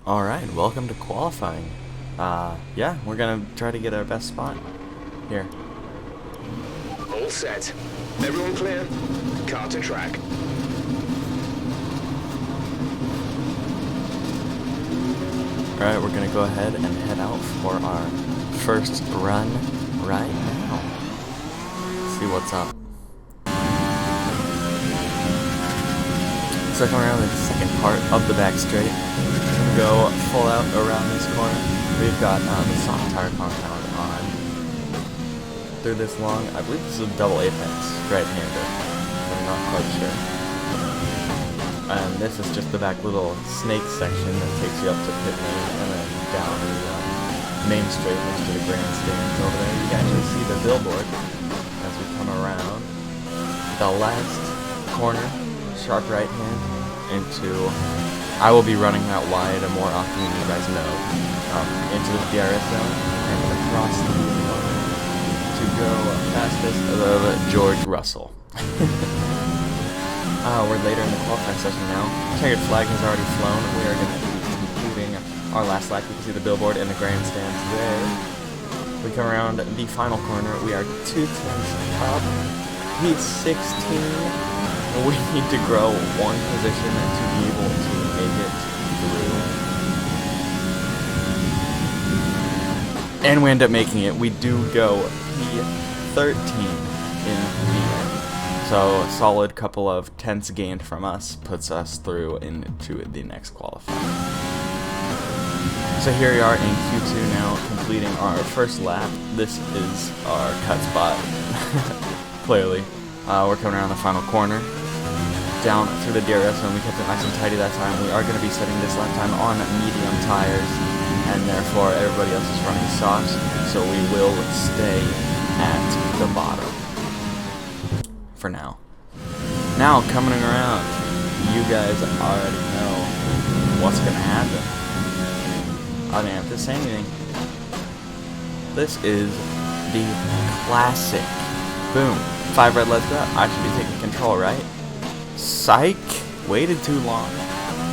Alright, welcome to qualifying. Yeah, we're gonna try to get our best spot here. All set. Everyone clear? Car to track. Alright, we're gonna go ahead and head out for our first run right now. See what's up. So coming around the second part of the back straight, go full out around this corner. We've got the soft tire compound on. Through this long, I believe this is a double apex right-handed. I'm not quite sure. And this is just the back little snake section that takes you up to pit lane and then down the main straight next to the grandstands over there. You can actually see the billboard as we come around the last corner. Sharp right hand into, I will be running that wide more often than you guys know, into the DRS zone and across the corner to go fastest of George Russell. We're later in the qualifying session now. Checkered flag has already flown. We are going to be completing our last lap. You can see the billboard and the grandstands there. We come around the final corner. We are 2 tenths up. Heat 16. We need to grow one position to be able to make it through. And we end up making it. We do go P13 in the end. So a solid couple of tenths gained from us puts us through into the next qualifier. So here we are in Q2 now, completing our first lap. This is our cut spot, clearly. We're coming around the final corner. Down through the DRS zone, we kept it nice and tidy that time. We are going to be setting this lap time on medium tires, and therefore everybody else is running softs, so we will stay at the bottom for now. Now, coming around, you guys already know what's going to happen. I don't have to say anything. This is the classic. Boom. 5 red, let's go. I should be taking control, right? Psych! Waited too long.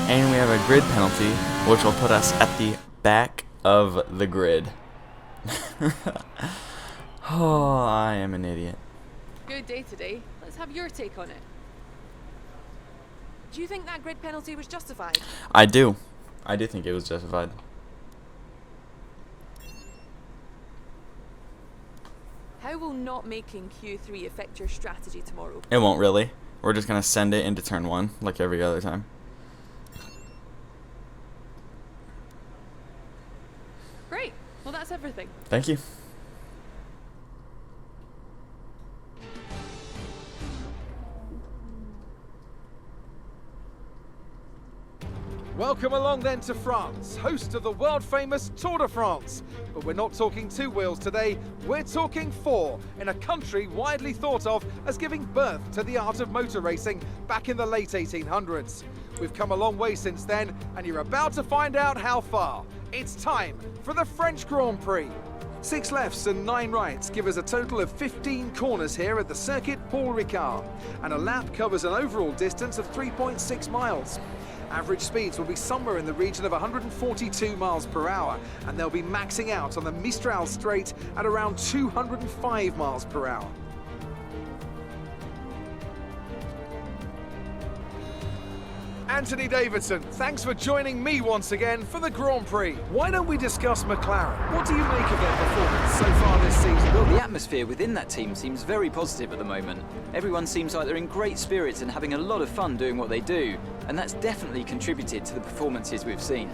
And we have a grid penalty, which will put us at the back of the grid. Oh, I am an idiot. Good day today. Let's have your take on it. Do you think that grid penalty was justified? I do. I do think it was justified. How will not making Q3 affect your strategy tomorrow? It won't really. We're just going to send it into turn 1, like every other time. Great. Well, that's everything. Thank you. Welcome along then to France, host of the world-famous Tour de France. But we're not talking 2 wheels today, we're talking 4, in a country widely thought of as giving birth to the art of motor racing back in the late 1800s. We've come a long way since then, and you're about to find out how far. It's time for the French Grand Prix. 6 lefts and 9 rights give us a total of 15 corners here at the Circuit Paul Ricard, and a lap covers an overall distance of 3.6 miles. Average speeds will be somewhere in the region of 142 miles per hour, and they'll be maxing out on the Mistral Straight at around 205 miles per hour. Anthony Davidson, thanks for joining me once again for the Grand Prix. Why don't we discuss McLaren? What do you make of their performance so far this season? Well, the atmosphere within that team seems very positive at the moment. Everyone seems like they're in great spirits and having a lot of fun doing what they do, and that's definitely contributed to the performances we've seen.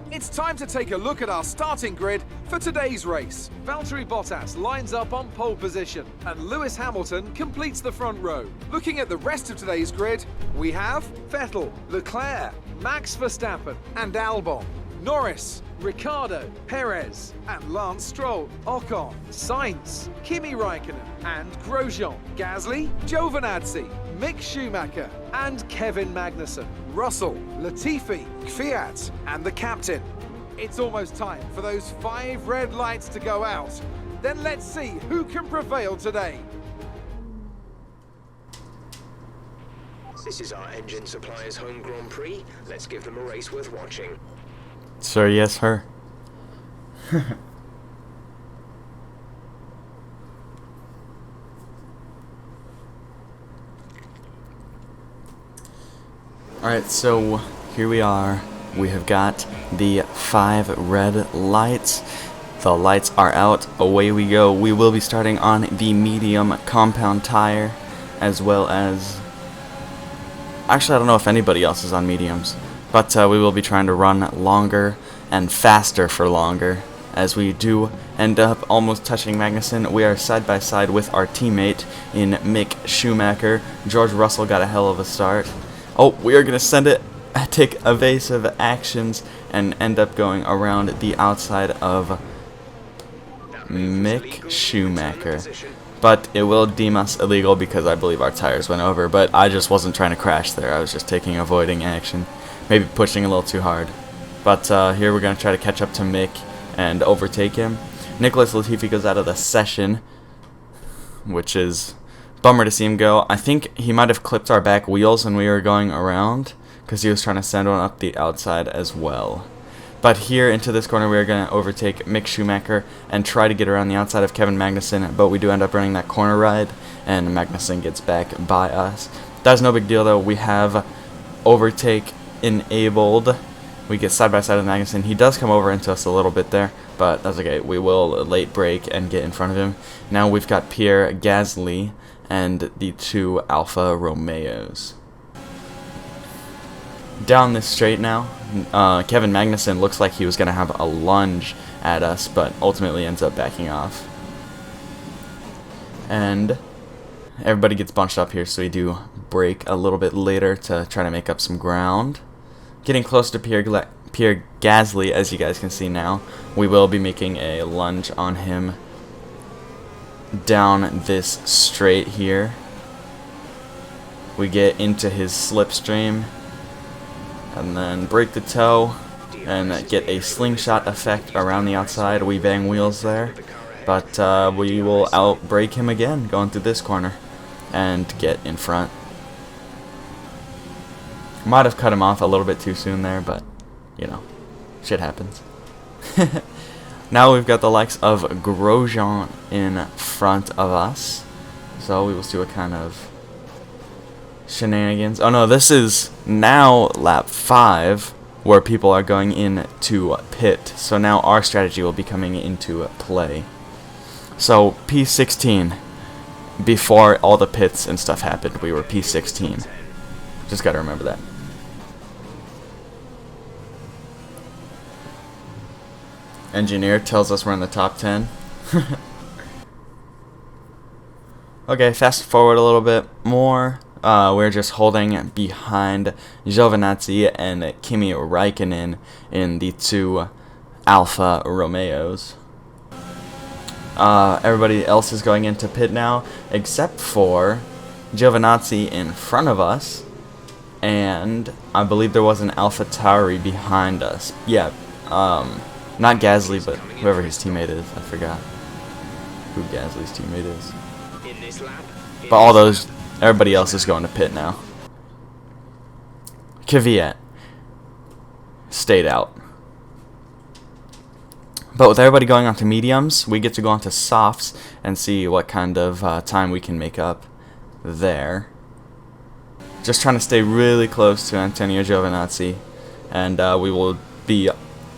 It's time to take a look at our starting grid for today's race. Valtteri Bottas lines up on pole position, and Lewis Hamilton completes the front row. Looking at the rest of today's grid, we have Vettel, Leclerc, Max Verstappen, and Albon, Norris, Ricciardo, Perez, and Lance Stroll, Ocon, Sainz, Kimi Raikkonen, and Grosjean, Gasly, Giovinazzi, Mick Schumacher, and Kevin Magnussen, Russell, Latifi, Kvyat, and the captain. It's almost time for those 5 red lights to go out. Then let's see who can prevail today. This is our engine supplier's home Grand Prix. Let's give them a race worth watching. Sir, yes, her. Alright, so here we are. We have got the 5 red lights. The lights are out. Away we go. We will be starting on the medium compound tire, as well as... Actually, I don't know if anybody else is on mediums. But we will be trying to run longer and faster for longer. As we do end up almost touching Magnussen, we are side by side with our teammate in Mick Schumacher. George Russell got a hell of a start. Oh, we are going to send it, take evasive actions, and end up going around the outside of Mick Schumacher. But it will deem us illegal because I believe our tires went over. But I just wasn't trying to crash there. I was just taking avoiding action. Maybe pushing a little too hard. But here we're going to try to catch up to Mick and overtake him. Nicholas Latifi goes out of the session, which is... bummer to see him go. I think he might have clipped our back wheels when we were going around because he was trying to send one up the outside as well. But here into this corner we are going to overtake Mick Schumacher and try to get around the outside of Kevin Magnussen, but we do end up running that corner ride and Magnussen gets back by us. That's no big deal though. We have overtake enabled. We get side by side with Magnussen. He does come over into us a little bit there, but that's okay. We will late brake and get in front of him. Now we've got Pierre Gasly and the 2 Alfa Romeos. Down this straight now, Kevin Magnussen looks like he was going to have a lunge at us, but ultimately ends up backing off. And everybody gets bunched up here, so we do brake a little bit later to try to make up some ground. Getting close to Pierre Gasly, as you guys can see now. We will be making a lunge on him down this straight here. We get into his slipstream and then break the toe and get a slingshot effect around the outside. We bang wheels there, but we will outbrake him again going through this corner and get in front. Might have cut him off a little bit too soon there, but you know, shit happens. Now we've got the likes of Grosjean in front of us. So we will see what kind of shenanigans. Oh no, this is now lap 5 where people are going into pit. So now our strategy will be coming into play. So P16, before all the pits and stuff happened, we were P16. Just gotta remember that. Engineer tells us we're in the top 10. Okay, fast forward a little bit more. We're just holding behind Giovinazzi and Kimi Räikkönen in the 2 Alfa Romeos. Everybody else is going into pit now, except for Giovinazzi in front of us, and I believe there was an Alpha Tauri behind us. Yeah, not Gasly, but whoever his teammate is. I forgot who Gasly's teammate is. But all those, everybody else is going to pit now. Kvyat stayed out. But with everybody going on to mediums, we get to go on to softs and see what kind of time we can make up there. Just trying to stay really close to Antonio Giovinazzi, and we will be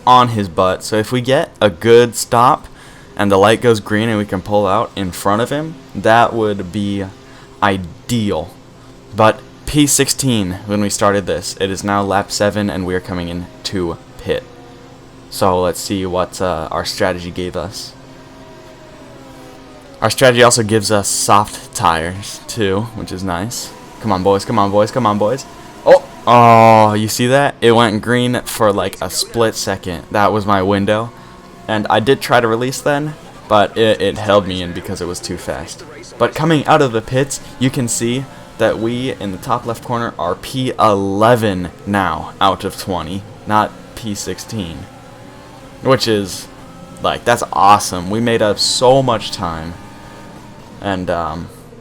on his butt. So if we get a good stop and the light goes green and we can pull out in front of him, that would be ideal. But P16 when we started this, it is now lap 7 and we are coming into pit. So let's see what our strategy gave us. Our strategy also gives us soft tires too, which is nice. Come on boys, come on boys, come on boys. Oh, you see that? It went green for like a split second. That was my window. And I did try to release then, but it held me in because it was too fast. But coming out of the pits, you can see that we, in the top left corner, are P11 now out of 20, not P16. Which is, like, that's awesome. We made up so much time. And,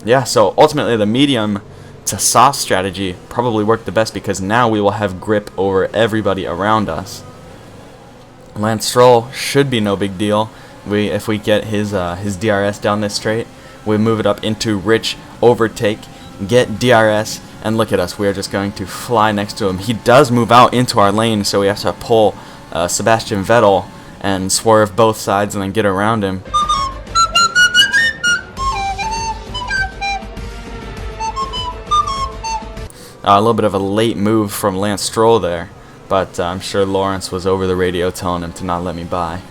yeah, so ultimately the medium to soft strategy probably worked the best because now we will have grip over everybody around us. Lance Stroll should be no big deal. If we get his DRS down this straight, we move it up into Rich, overtake, get DRS, and look at us. We are just going to fly next to him. He does move out into our lane, so we have to pull Sebastian Vettel and swerve both sides and then get around him. A little bit of a late move from Lance Stroll there, but I'm sure Lawrence was over the radio telling him to not let me by.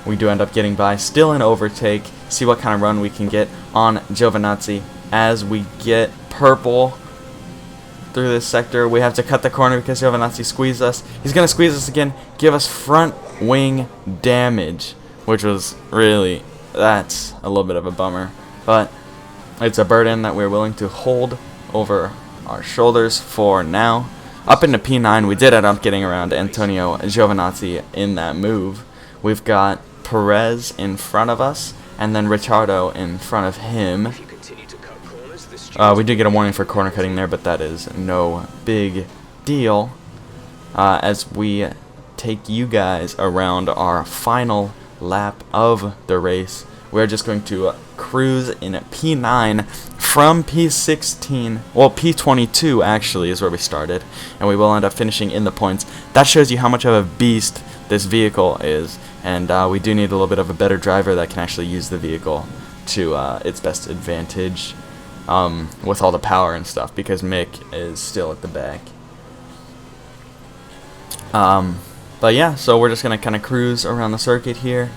We do end up getting by, still an overtake. See what kind of run we can get on Giovinazzi as we get purple through this sector. We have to cut the corner because Giovinazzi squeezed us. He's going to squeeze us again, give us front wing damage, which was really, that's a little bit of a bummer. But it's a burden that we're willing to hold over our shoulders for now. Up into P9, we did end up getting around Antonio Giovinazzi in that move. We've got Perez in front of us, and then Ricciardo in front of him. We did get a warning for corner cutting there, but that is no big deal. As we take you guys around our final lap of the race, we're just going to cruise in P9 from P16, well, P22 actually is where we started, and we will end up finishing in the points. That shows you how much of a beast this vehicle is, and we do need a little bit of a better driver that can actually use the vehicle to its best advantage with all the power and stuff, because Mick is still at the back. But yeah, so we're just going to kind of cruise around the circuit here,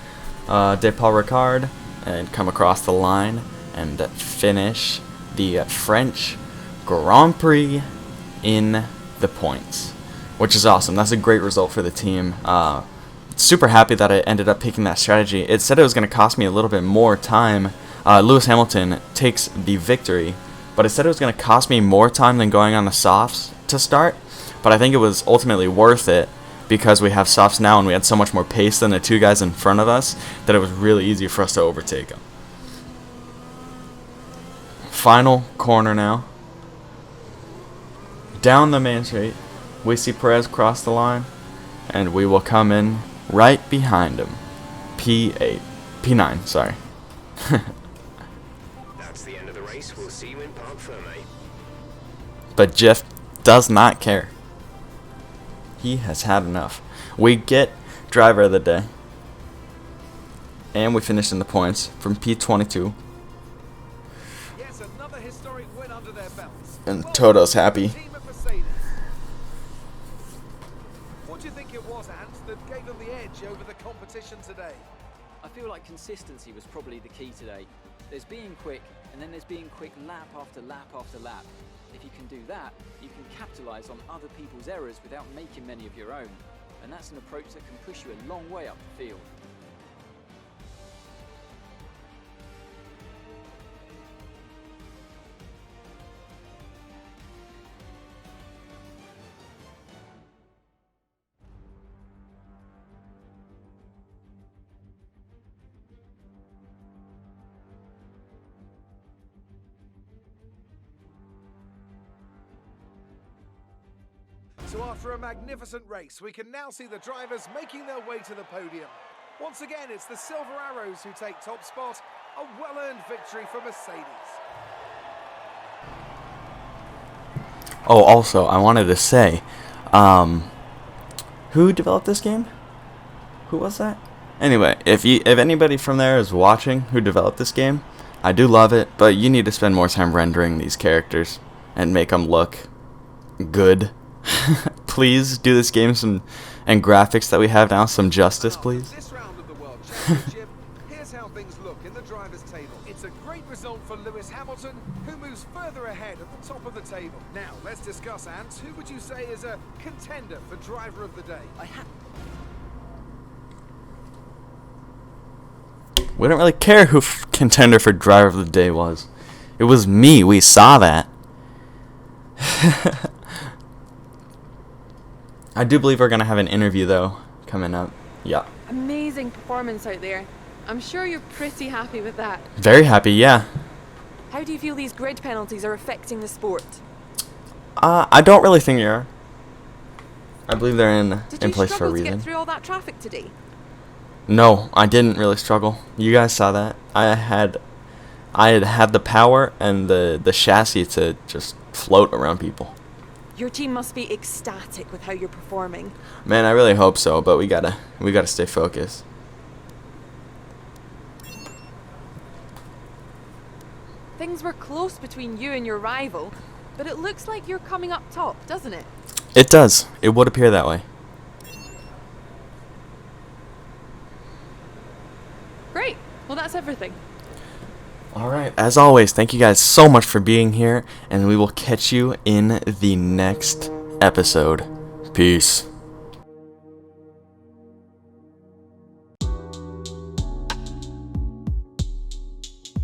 de Paul Ricard, and come across the line and finish the French Grand Prix in the points, which is awesome. That's a great result for the team. Super happy that I ended up picking that strategy. It said it was going to cost me a little bit more time. Lewis Hamilton takes the victory, but it said it was going to cost me more time than going on the softs to start, but I think it was ultimately worth it because we have softs now and we had so much more pace than the two guys in front of us that it was really easy for us to overtake them. Final corner now. Down the main straight, we see Perez cross the line, and we will come in right behind him. P9, sorry. That's the end of the race. We'll see you in Parc Fermé. But Jeff does not care. He has had enough. We get driver of the day, and we finish in the points from P22. Yes, another historic win under their belts. And Toto's happy. What do you think it was, Ant, that gave them the edge over the competition today? I feel like consistency was probably the key today. There's being quick, and then there's being quick lap after lap after lap. If you can do that, you can capitalise on other people's errors without making many of your own. And that's an approach that can push you a long way up the field. So after a magnificent race, we can now see the drivers making their way to the podium. Once again, it's the Silver Arrows who take top spot, a well-earned victory for Mercedes. Oh, also, I wanted to say, who developed this game? Who was that? Anyway, if anybody from there is watching who developed this game, I do love it, but you need to spend more time rendering these characters and make them look good. Please do this game and graphics that we have now some justice, please. This round of the World Championship, here's how things look in the drivers' table. It's a great result for Lewis Hamilton, who moves further ahead at the top of the table. Now, let's discuss, Ant. Who would you say is a contender for driver of the day? We don't really care who contender for driver of the day was. It was me. We saw that. I do believe we're going to have an interview, though, coming up. Yeah. Amazing performance out there. I'm sure you're pretty happy with that. Very happy, yeah. How do you feel these grid penalties are affecting the sport? I don't really think they are. I believe they're in Did you place for a struggle to reason. get through all that traffic today? No, I didn't really struggle. You guys saw that. I had the power and the chassis to just float around people. Your team must be ecstatic with how you're performing. Man, I really hope so, but we gotta stay focused. Things were close between you and your rival, but it looks like you're coming up top, doesn't it? It does. It would appear that way. Great. Well, that's everything. Alright, as always, thank you guys so much for being here, and we will catch you in the next episode. Peace.